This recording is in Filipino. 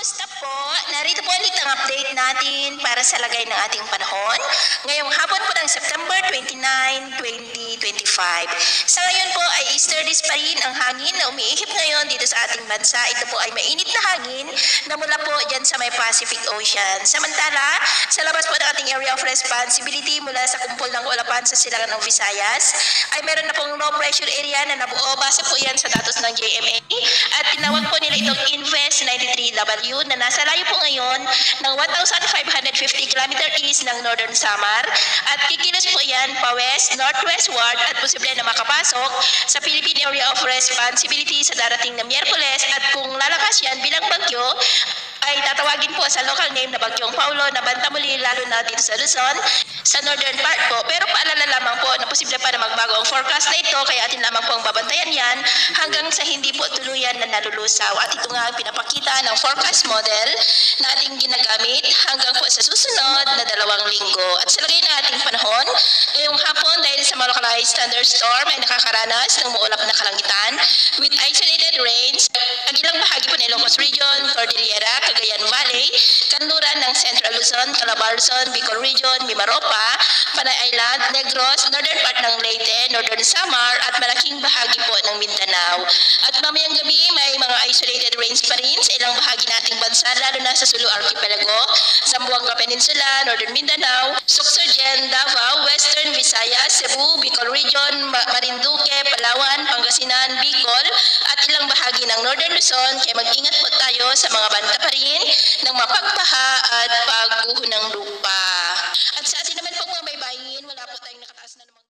Kumusta po? Narito po ulit ang update natin para sa lagay ng ating panahon. Ngayong hapon po ng September 29, 2025. Sa ngayon po ay Easter days pa rin ang hangin na umiihip ngayon dito sa ating bansa. Ito po ay mainit na hangin na mula po dyan sa may Pacific Ocean. Samantala, sa labas po ng ating area of responsibility mula sa kumpol ng Ulapan sa silangan ng Visayas, ay meron na pong low pressure area na nabuo. Base po yan sa datos ng JMA at tinawag po nila itong Invest 93W na nasa layo po ngayon ng 1,550 km east ng Northern Samar at kikilos po yan pa-west, northwestward at posible na makapasok sa Philippine Area of Responsibility sa darating na Miyerkules at kung lalakas yan bilang bagyo, ay tatawagin po sa local name na Bagyong Paulo na banta muli lalo na dito sa Luzon, sa northern part po. Pero paalala lamang po na posible pa na magbago ang forecast na ito kaya atin lamang po ang babantayan yan hanggang sa hindi po tuluyan na nalulusaw. At ito nga ang pinapakita ng forecast model na ating ginagamit hanggang po sa susunod na 2 linggo. At sa lagay ng ating panahon, ngayong hapon dahil sa mga localized thunderstorm ay nakakaranas ng muulap na kalangitan with isolated rains. Ang ilang bahagi po ng Ilocos Region, Cordillera, Cagayan Valley, kanluran ng Central Luzon, Calabarzon, Bicol Region, Mimaropa, Panay Island, Negros, northern part ng Leyte, Northern Samar at malaking bahagi po ng Mindanao. At mamayang gabi may mga isolated rains pa rin sa ilang bahagi nating bansa lalo na sa Sulu Archipelago, Zamboanga Peninsula, Northern Mindanao, Sorsogon, Davao, Western Visayas, Cebu, Bicol Region, Marinduque, Palawan, Pangasinan, Bicol at ilang bahagi ng Northern Luzon kaya mag-ingat po tayo sa mga banta pa rin ng mapagbaha at pagguho ng lupa. At sa